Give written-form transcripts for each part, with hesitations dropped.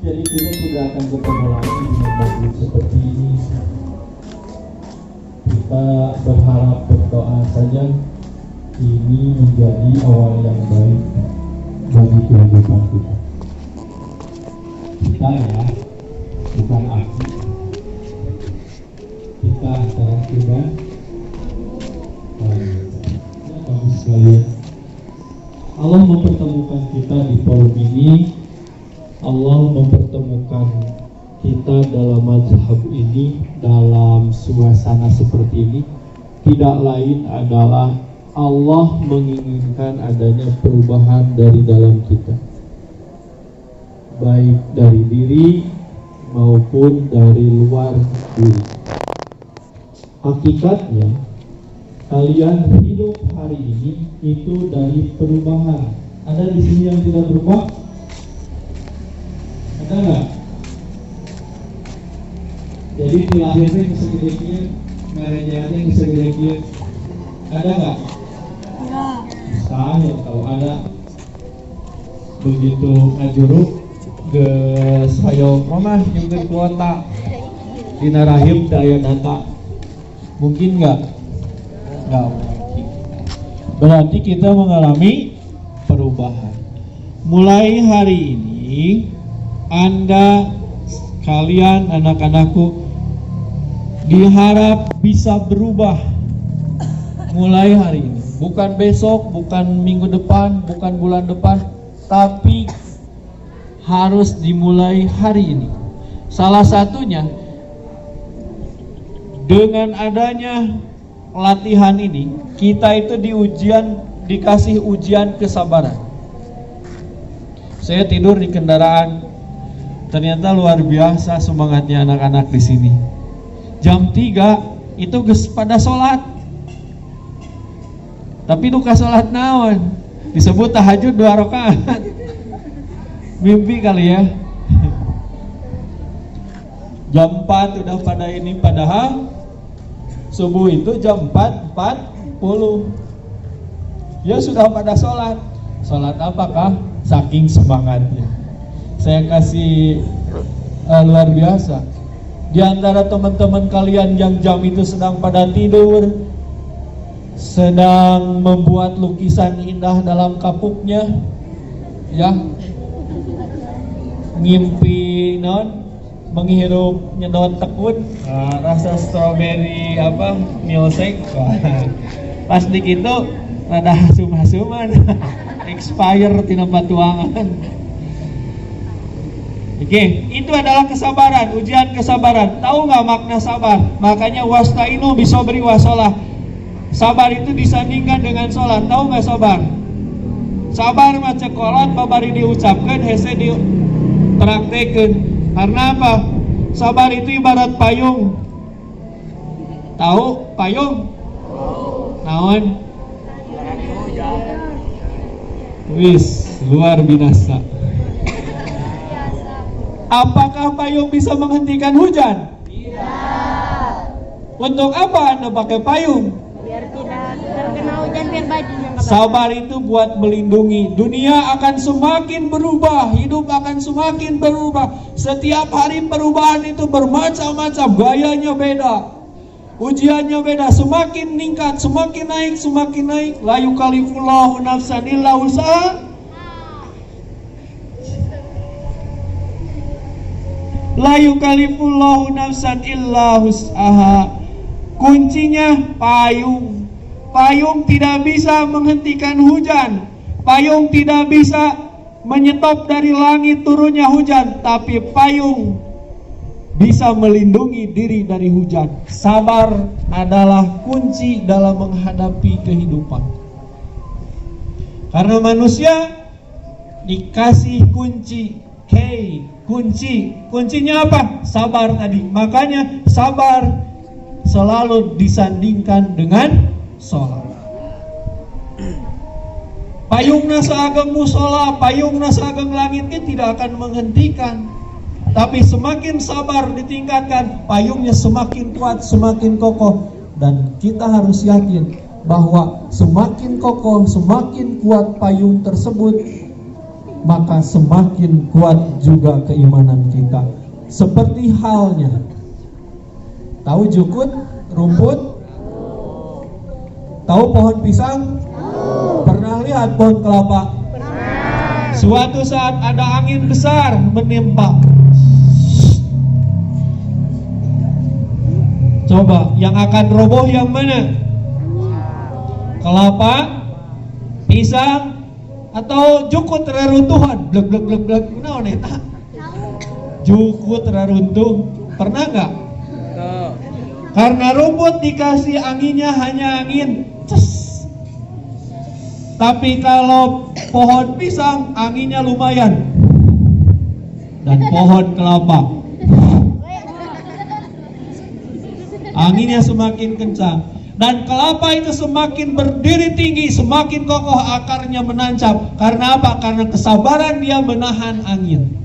Jadi kita tidak akan bertemu lagi dengan majlis seperti ini. Kita berharap berdoa saja ini menjadi awal yang baik bagi kehidupan kita. Kita ya, bukan aku. Kita antara kita kami sekalian. Allah mempertemukan kita di forum ini. Allah mempertemukan kita dalam mazhab ini, dalam suasana seperti ini. Tidak lain adalah Allah menginginkan adanya perubahan dari dalam kita, baik dari diri maupun dari luar diri. Hakikatnya kalian hidup hari ini itu dari perubahan. Ada di sini yang tidak berubah? Ada nggak? Jadi lahirnya segede merejanya segede. Ada nggak? Enggak. Saya tahu ada. Begitu ngajuruk ke sayo mama juga kuota di narahim daya data. Mungkin nggak? Nggak mungkin. Berarti kita mengalami perubahan. Mulai hari ini Anda, kalian, anak-anakku diharap bisa berubah mulai hari ini. Bukan besok, bukan minggu depan, bukan bulan depan, tapi harus dimulai hari ini. Salah satunya dengan adanya latihan ini, kita itu dikasih ujian kesabaran. Saya tidur di kendaraan, ternyata luar biasa semangatnya anak-anak di sini. Jam 3 itu pada sholat, tapi duka sholat naon, disebut tahajud 2 rakaat. Mimpi kali ya. Jam 4 udah pada ini, padahal subuh itu jam 4.40. Ya sudah pada sholat. Sholat apakah? Saking semangatnya. Saya kasih luar biasa. Di antara teman-teman kalian yang jam itu sedang pada tidur, sedang membuat lukisan indah dalam kapuknya, ya, ngimpi menghirup nyedot tekun, rasa strawberry milkshake. Pas dikitu rada hasum-hasuman, expire tina patuangan. Oke, itu adalah kesabaran, ujian kesabaran. Tahu nggak makna sabar? Makanya wasta'inu bisobri wasolah. Sabar itu disandingkan dengan sholat. Tahu nggak sabar? Sabar maca kolot babari diucapkan, hese dipraktekeun. Karena apa? Sabar itu ibarat payung. Tahu payung? Naon? Wis, luar biasa. Apakah payung bisa menghentikan hujan? Tidak. Untuk apa Anda pakai payung? Biar tidak terkena hujan, biar bajunya nggak basah. Sabar itu buat melindungi. Dunia akan semakin berubah, hidup akan semakin berubah. Setiap hari perubahan itu bermacam-macam, gayanya beda, ujiannya beda, semakin meningkat, semakin naik. La yukallifullahu nafsan illa wus'aha. La yukallifullahu nafsan illa wus'aha. Kuncinya payung. Payung tidak bisa menghentikan hujan. Payung tidak bisa menyetop dari langit turunnya hujan, tapi payung bisa melindungi diri dari hujan. Sabar adalah kunci dalam menghadapi kehidupan. Karena manusia dikasih kunci, kuncinya apa? Sabar tadi. Makanya sabar selalu disandingkan dengan sholat. Payungna saageng musola, payungna saageng langitnya tidak akan menghentikan. Tapi semakin sabar ditingkatkan, payungnya semakin kuat, semakin kokoh. Dan kita harus yakin bahwa semakin kokoh, semakin kuat payung tersebut, maka semakin kuat juga keimanan kita. Seperti halnya, tahu jukut, rumput? Tahu pohon pisang? Pernah lihat pohon kelapa? Suatu saat ada angin besar menimpa. Coba, yang akan roboh yang mana? Kelapa, pisang, atau jukut reruntuhan? Blek blek blek blek. Naon eta? Jukut reruntuh. Pernah nggak? Karena rumput dikasih anginnya hanya angin. Ces. Tapi kalau pohon pisang anginnya lumayan. Dan pohon kelapa anginnya semakin kencang. Dan kelapa itu semakin berdiri tinggi, semakin kokoh akarnya menancap. Karena apa? Karena kesabaran dia menahan angin.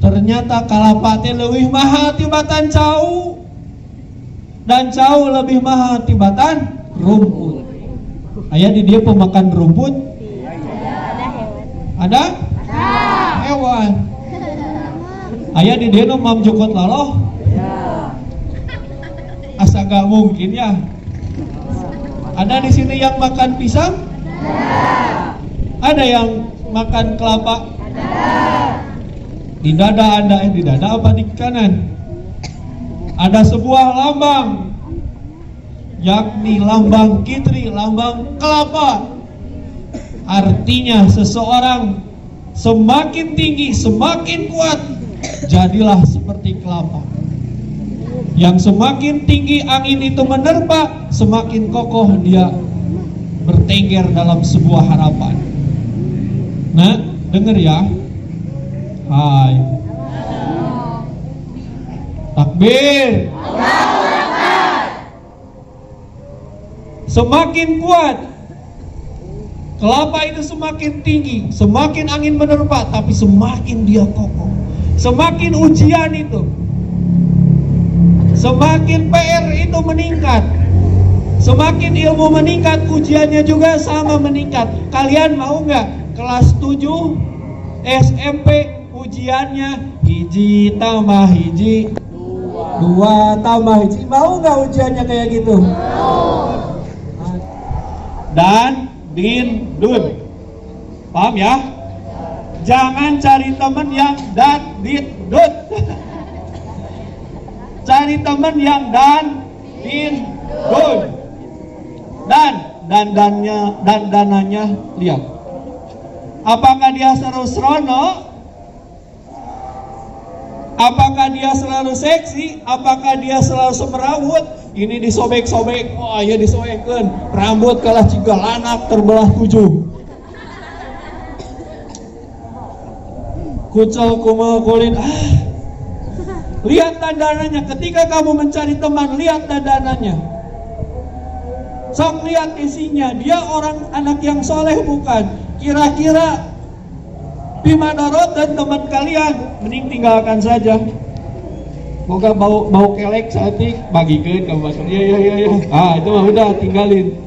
Ternyata kelapa teh leuwih mahal tibatan cau. Dan cau lebih mahal tibatan rumput. Aya di dia pemakan rumput? Ada? Hewan. Aya di dia nu mam jukut laloh? Asa gak mungkin ya. Ada di sini yang makan pisang? Ada yang makan kelapa? Di dada Anda, di dada apa di kanan? Ada sebuah lambang, yakni lambang kitri, lambang kelapa. Artinya seseorang semakin tinggi, semakin kuat, jadilah seperti kelapa. Yang semakin tinggi angin itu menerpa, semakin kokoh dia bertengger dalam sebuah harapan. Nah, dengar ya. Hai. Takbir. Semakin kuat kelapa itu, semakin tinggi, semakin angin menerpa, tapi semakin dia kokoh. Semakin ujian itu, semakin PR itu meningkat. Semakin ilmu meningkat, ujiannya juga sama meningkat. Kalian mau nggak kelas 7 SMP ujiannya hiji tambah hiji 2 tambah hiji? Mau nggak ujiannya kayak gitu? Dan din dun, paham ya? Jangan cari teman yang dat dit dut. Cari teman yang dan din dun. Dan dananya lihat. Apakah dia seru serono? Apakah dia selalu seksi? Apakah dia selalu semerawut? Ini disobek-sobek, oh ya disobekkan. Rambut kalah ciga lanak terbelah 7. Kucel kumal kulin. Lihat dandanannya. Ketika kamu mencari teman, lihat dandanannya. Sok lihat isinya. Dia orang anak yang soleh bukan? Kira-kira Bimadorot dan teman kalian, mending tinggalkan saja. Moga bau kelek satik bagikan kamu masuk. Iya. Itu mah udah tinggalin.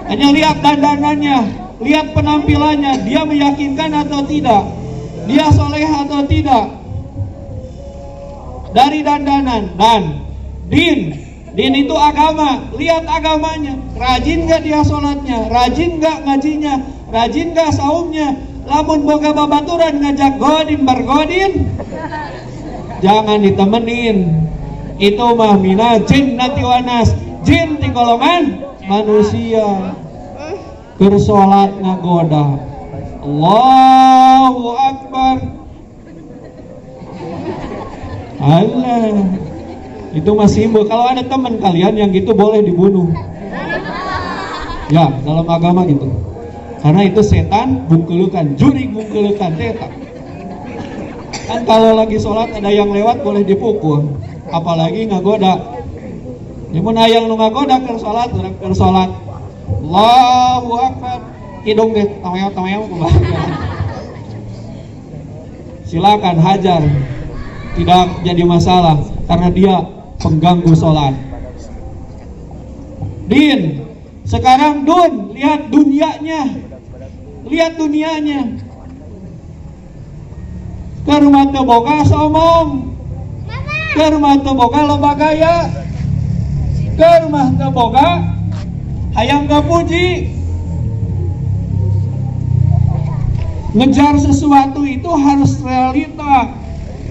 Hanya lihat dandanannya, lihat penampilannya, dia meyakinkan atau tidak, dia soleh atau tidak. Dari dandanan. Dan din itu agama. Lihat agamanya, rajin gak dia sholatnya, rajin gak ngajinya, rajin gak saumnya. Lamun boga babaturan ngajak godin bergodin, jangan ditemenin. Itu mah mina jin nanti wanas, jin di golongan manusia. Bersolat ngagoda. Allahu Akbar. Allah. Itu masih simbol. Kalau ada teman kalian yang gitu boleh dibunuh. Ya, dalam agama gitu. Karena itu setan bungkulukan, jurik bungkulukan, teta. Kan kalau lagi sholat ada yang lewat boleh dipukul, apalagi ngagoda. Namun ayang nu ngagoda keur sholat, urang keur sholat. Allahu Akbar. Hidung deh, tamew kebahagiaan. Silakan hajar, tidak jadi masalah karena dia pengganggu sholat. Din, sekarang dun, lihat dunianya. Lihat dunianya. Ke rumah teu boga somong. Ke rumah teu boga loba gaya. Ke rumah teu boga hayang gapuji. Ngejar sesuatu itu harus realita,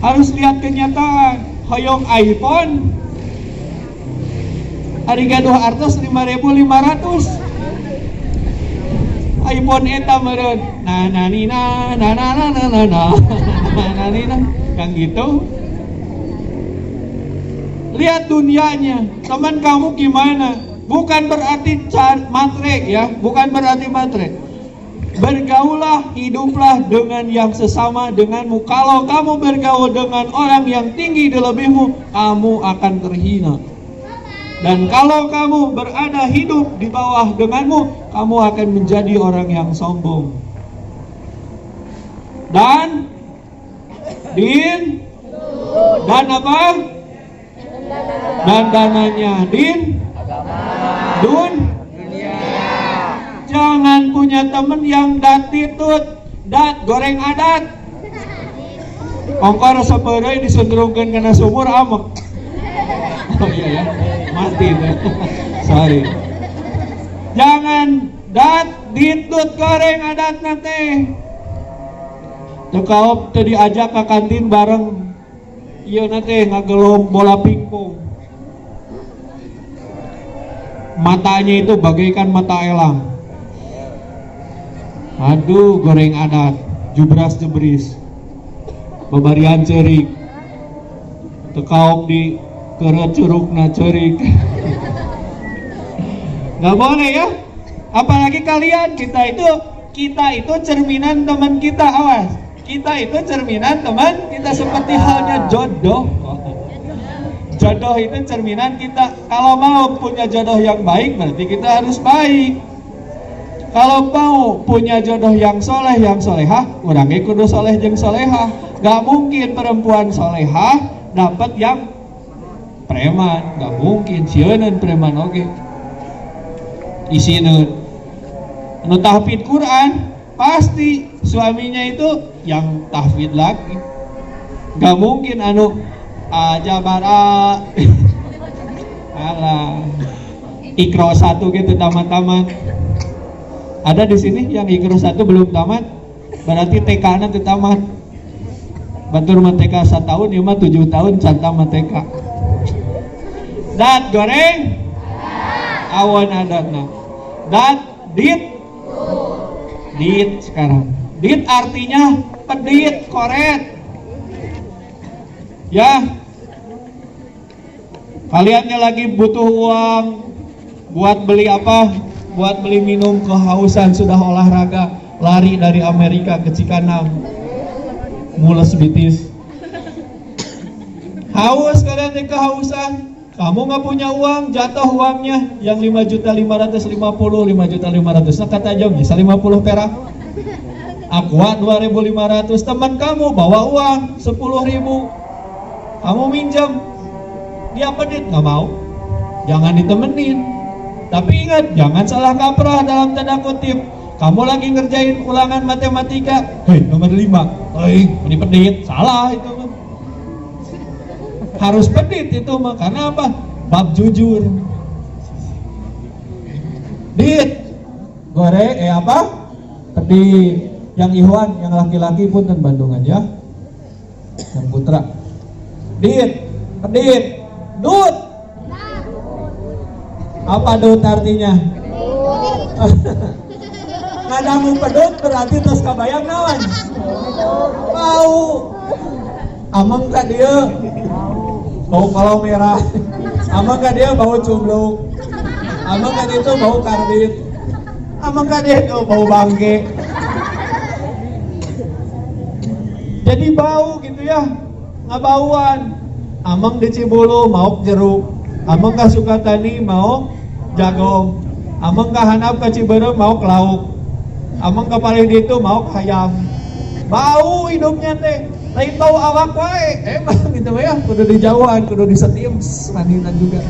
harus lihat kenyataan. Hoyong iPhone hari gaduh artos 5.500 iPhone eta meureun nananina nananana nananina kan gitu. Lihat dunianya, teman kamu gimana? Bukan berarti matre ya, bukan berarti matre. Bergaulah, hiduplah dengan yang sesama denganmu. Kalau kamu bergaul dengan orang yang tinggi di lebihmu, kamu akan terhina. Dan kalau kamu berada hidup di bawah denganmu, kamu akan menjadi orang yang sombong. Dan dan apa? Dan dananya jangan punya temen yang datitut, goreng adat. Ongkor sapeureuy disundrungkeun kana sumur amek. Oh iya ya, mati deh. Sorry. Jangan ditut goreng adat nate. Teu teu diajak ke kantin bareng. Ieu nate ngagelom bola pingpong. Matanya itu bagaikan mata elang. Aduh, goreng adat, jubras jebris, babarian cerik, tekaok di keret curugna cerik. Nggak boleh ya. Apalagi kalian, kita itu cerminan teman kita, awas. Kita itu cerminan teman kita, seperti halnya jodoh. Jodoh itu cerminan kita. Kalau mau punya jodoh yang baik, berarti kita harus baik. Kalau mau punya jodoh yang soleh, yang solehah, orangnya kudu soleh jeung solehah. Gak mungkin perempuan solehah dapat yang preman, gak mungkin. Sieun preman oge. Isineun nu tahfidz Quran, pasti suaminya itu yang tahfidz lagi. Gak mungkin anu ajabara alah Iqra 1 gitu tamat-tamat. Ada di sini yang Iqra 1 belum tamat, berarti TK-na teu tamat. Batur mah TK 1 tahun, ieu mah 7 tahun can tamat TK. Dat goreng awan adatna. Dat dit sekarang. Dit artinya pedit, koret. Ya. Kaliannya lagi butuh uang buat beli apa? Buat beli minum, kehausan, sudah olahraga, lari dari Amerika ke Cikanang, mules bitis. Haus kalian yang kehausan, kamu nggak punya uang, jatuh uangnya yang 5.550.000, 5.500.000. Nah kata aja bisa 50 perak. Aqua 2.500. Teman kamu bawa uang 10.000, kamu minjam, dia pedit nggak mau, jangan ditemenin. Tapi ingat, jangan salah kaprah dalam tanda kutip. Kamu lagi ngerjain ulangan matematika, hei nomor 5, hei ini pedit, salah itu mah. Harus pedit itu mah, karena apa? Bab jujur. Dit, gore, apa? Pedit. Yang Ikhwan, yang laki-laki pun dan Bandungan ya. Yang putra. Dit, pedit, dut. Apa dut artinya? Ngadamu pedut berarti terus kabayang nawan. Bau. Ameng ka dia bau kalau merah. Ameng ka dia bau cumbluk. Ameng ka itu bau karbit. Ameng ka dia bau bangke. Jadi bau gitu ya, ngabauan. Ameng di Cibulu mau jeruk. Ameng ka Sukatani mau jagung. Ameng ka handap ka Ciberem mau lauk. Ameng ka Parigi itu mau hayam. Bau hidupnya teh. Lain bau awak wae. Emang gitu ya, kudu dijauhan, kudu disetiam mandinan juga.